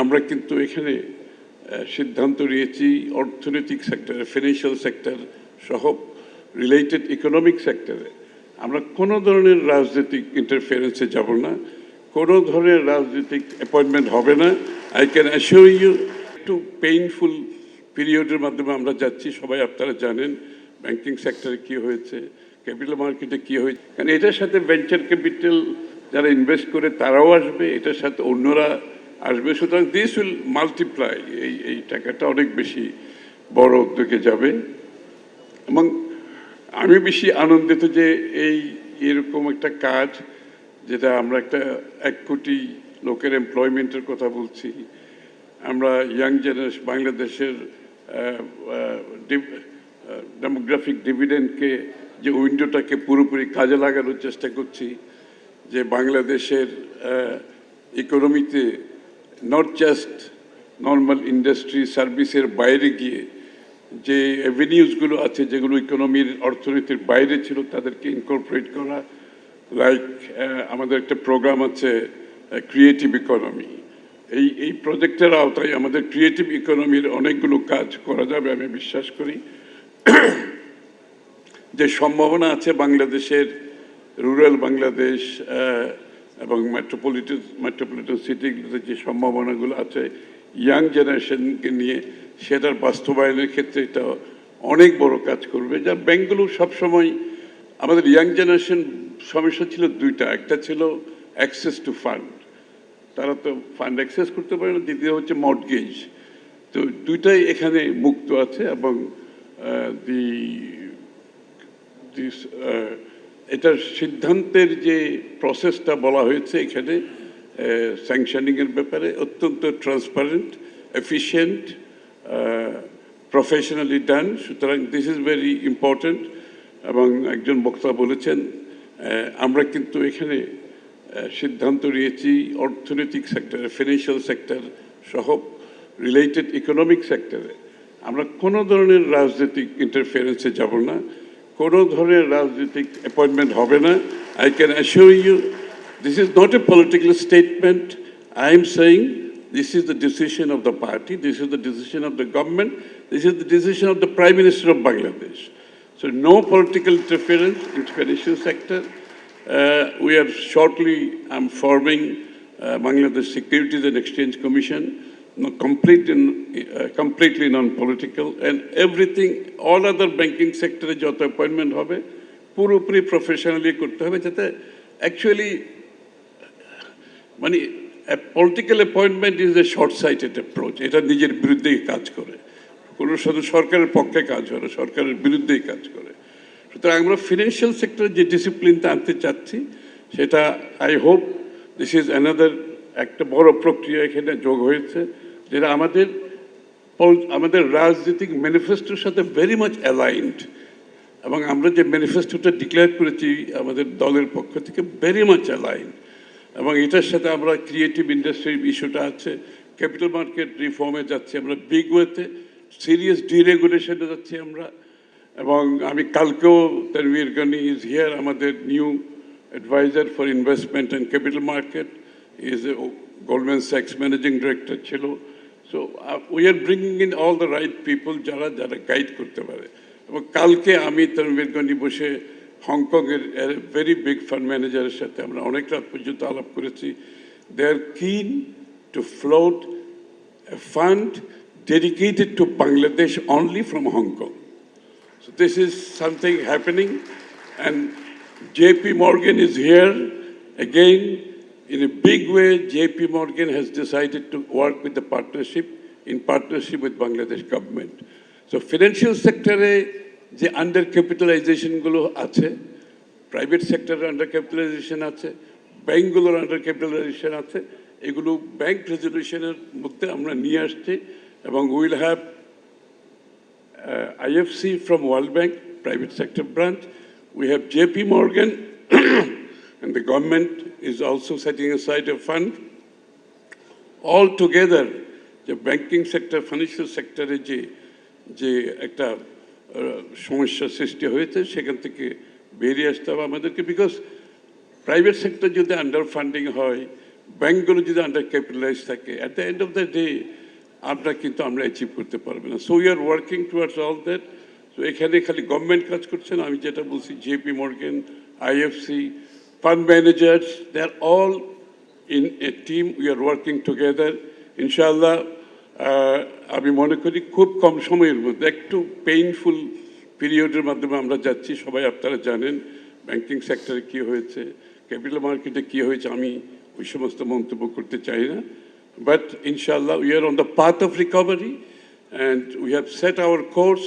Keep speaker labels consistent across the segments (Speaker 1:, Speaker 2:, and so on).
Speaker 1: আমরা কিন্তু এখানে সিদ্ধান্ত নিয়েছি অর্থনৈতিক সেক্টরে, ফিনান্সিয়াল সেক্টর সহ রিলেটেড ইকোনমিক সেক্টরে আমরা কোনো ধরনের রাজনৈতিক ইন্টারফারেন্সে যাব না, কোনো ধরনের রাজনৈতিক অ্যাপয়েন্টমেন্ট হবে না। আই ক্যান অ্যাসিওর ইউ, একটু পেইনফুল পিরিয়ডের মাধ্যমে আমরা যাচ্ছি, সবাই আপনারা জানেন ব্যাংকিং সেক্টরে কী হয়েছে, ক্যাপিটাল মার্কেটে কী হয়েছে, কারণ এটার সাথে ভেঞ্চার ক্যাপিটাল যারা ইনভেস্ট করে তারাও আসবে, এটার সাথে অন্যরা আসবে, সুতরাং দিস উইল মাল্টিপ্লাই, এই টাকাটা অনেক বেশি বড় উদ্যোগে যাবে। এবং আমি বেশি আনন্দিত যে এরকম একটা কাজ, যেটা আমরা একটা 1 কোটি লোকের এমপ্লয়মেন্টের কথা বলছি, আমরা ইয়াং জেনারেশন বাংলাদেশের ডেমোগ্রাফিক ডিভিডেন্ডকে যে উইন্ডোটাকে পুরোপুরি কাজে লাগানোর চেষ্টা করছি, যে বাংলাদেশের ইকোনমিতে নট জাস্ট নর্মাল ইন্ডাস্ট্রি সার্ভিসের বাইরে গিয়ে যে অ্যাভিনিউজগুলো আছে যেগুলো ইকোনমির অর্থনীতির বাইরে ছিল তাদেরকে ইনকর্পোরেট করা, লাইক আমাদের একটা প্রোগ্রাম আছে ক্রিয়েটিভ ইকোনমি। এই প্রজেক্টের আওতায় আমাদের ক্রিয়েটিভ ইকোনমির অনেকগুলো কাজ করা যাবে। আমি বিশ্বাস করি যে সম্ভাবনা আছে বাংলাদেশের রুরাল বাংলাদেশ এবং মেট্রোপলিটন সিটিগুলোতে যে সম্ভাবনাগুলো আছে ইয়াং জেনারেশনকে নিয়ে, সেটার বাস্তবায়নের ক্ষেত্রে এটা অনেক বড় কাজ করবে। যা ব্যাংকগুলো সবসময় আমাদের ইয়াং জেনারেশন সমস্যা ছিল দুইটা, একটা ছিল অ্যাক্সেস টু ফান্ড, তারা তো ফান্ড অ্যাক্সেস করতে পারে না, দ্বিতীয় হচ্ছে মর্টগেজ। তো দুইটাই এখানে মুক্ত আছে এবং এটার সিদ্ধান্তের যে প্রসেসটা বলা হয়েছে এখানে স্যাংশনিংয়ের ব্যাপারে অত্যন্ত ট্রান্সপারেন্ট, এফিশিয়েন্ট, প্রফেশনালি ডান। সুতরাং দিস ইজ ভেরি ইম্পর্ট্যান্ট। এবং একজন বক্তা বলেছেন আমরা কিন্তু এখানে সিদ্ধান্ত নিয়েছি অর্থনৈতিক সেক্টরে, ফিনান্সিয়াল সেক্টর সহ রিলেটেড ইকোনমিক সেক্টরে আমরা কোনো ধরনের রাজনৈতিক ইন্টারফারেন্সে যাব না, কোনো ধরনের রাজনৈতিক অ্যাপয়েন্টমেন্ট হবে না। I can assure you, this is not a political statement. I am saying this is the decision of the party, this is the decision of the government, this is the decision of the Prime Minister of Bangladesh. So no political interference in the financial sector. We are shortly forming Bangladesh Securities and Exchange Commission, completely non-political, and everything, all other banking sector যত appointment হবে পুরোপুরি professionally করতে হবে, যাতে actually মানে political appointment is a short-cited approach, এটা নিজের বিরুদ্ধেই কাজ করে, কোনো শুধু সরকারের পক্ষে কাজ হয় না, সরকারের বিরুদ্ধেই কাজ করে। সুতরাং আমরা ফিনান্সিয়াল সেক্টরে যে ডিসিপ্লিনটা আনতে চাচ্ছি সেটা I hope this is another একটা বড় প্রক্রিয়া এখানে যোগ হয়েছে, যেটা আমাদের রাজনৈতিক ম্যানিফেস্টোর সাথে ভেরি মাচ অ্যালাইনড। এবং আমরা যে ম্যানিফেস্টোটা ডিক্লেয়ার করেছি আমাদের দলের পক্ষ থেকে ভেরি মাচ অ্যালাইন। এবং এটার সাথে আমরা ক্রিয়েটিভ ইন্ডাস্ট্রির ইস্যুটা আছে, ক্যাপিটাল মার্কেট রিফর্মে যাচ্ছি আমরা বিগ ওয়েতে, সিরিয়াস ডিরেগুলেশনে যাচ্ছি আমরা। এবং আমি কালকেও তানভীর গনি ইজ হিয়ার, আমাদের new adviser for investment and capital market, is a Goldman স্যাক্স ম্যানেজিং ডিরেক্টর ছিল। So we are bringing in all the right people, যারা গাইড করতে পারে। এবং কালকে আমি তানভীর গনি বসে হংকংয়ের ভেরি বিগ ফান্ড ম্যানেজারের সাথে আমরা অনেক রাত পর্যন্ত আলাপ করেছি। They are keen to float a fund dedicated to Bangladesh only from Hong Kong. So this is something happening, and JP Morgan is here again in a big way. JP Morgan has decided to work with the partnership with Bangladesh government. So financial sector যে under ক্যাপিটালাইজেশনগুলো আছে, private সেক্টরের under capitalisation আছে, ব্যাঙ্কগুলোর under capitalisation আছে, এগুলো bank রেজলিউশনের মধ্যে আমরা নিয়ে আসছি। এবং will have IFC from World Bank, private sector branch. We have JP Morgan and the government is also setting aside a fund. All together, the banking sector, financial sector যে একটা সমস্যা সৃষ্টি হয়েছে সেখান থেকে বেরিয়ে আসতে হবে আমাদেরকে। বিকজ প্রাইভেট সেক্টর যদি আন্ডার ফান্ডিং হয়, ব্যাঙ্কগুলো যদি আন্ডার ক্যাপিটালাইজ থাকে at the end of the day আমরা অ্যাচিভ করতে পারবো না। So we are working towards all that. তো এখানে খালি গভর্নমেন্ট কাজ করছে না, আমি যেটা বলছি JP Morgan, IFC, fund managers, they are all in a team, we are working together. ইনশাআল্লাহ আমি মনে করি খুব কম সময়ের মধ্যে, একটু পেইনফুল পিরিয়ডের মাধ্যমে আমরা যাচ্ছি, সবাই আপনারা জানেন ব্যাংকিং সেক্টরে কী হয়েছে, ক্যাপিটাল মার্কেটে কী হয়েছে, আমি ওই সমস্ত মন্তব্য করতে চাই না। বাট ইনশাআল্লাহ we are on the path of recovery and we have set our course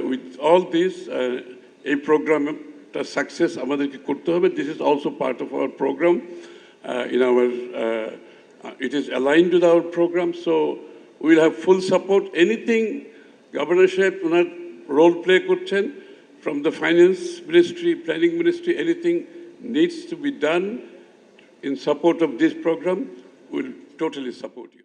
Speaker 1: with all this. এই প্রোগ্রামটা সাকসেস আমাদেরকে করতে হবে। This is also part of our program in our it is aligned with our program, so we will have full support. Anything governorship onar role play korchen from the finance ministry, planning ministry, anything needs to be done in support of this program, we will totally support you.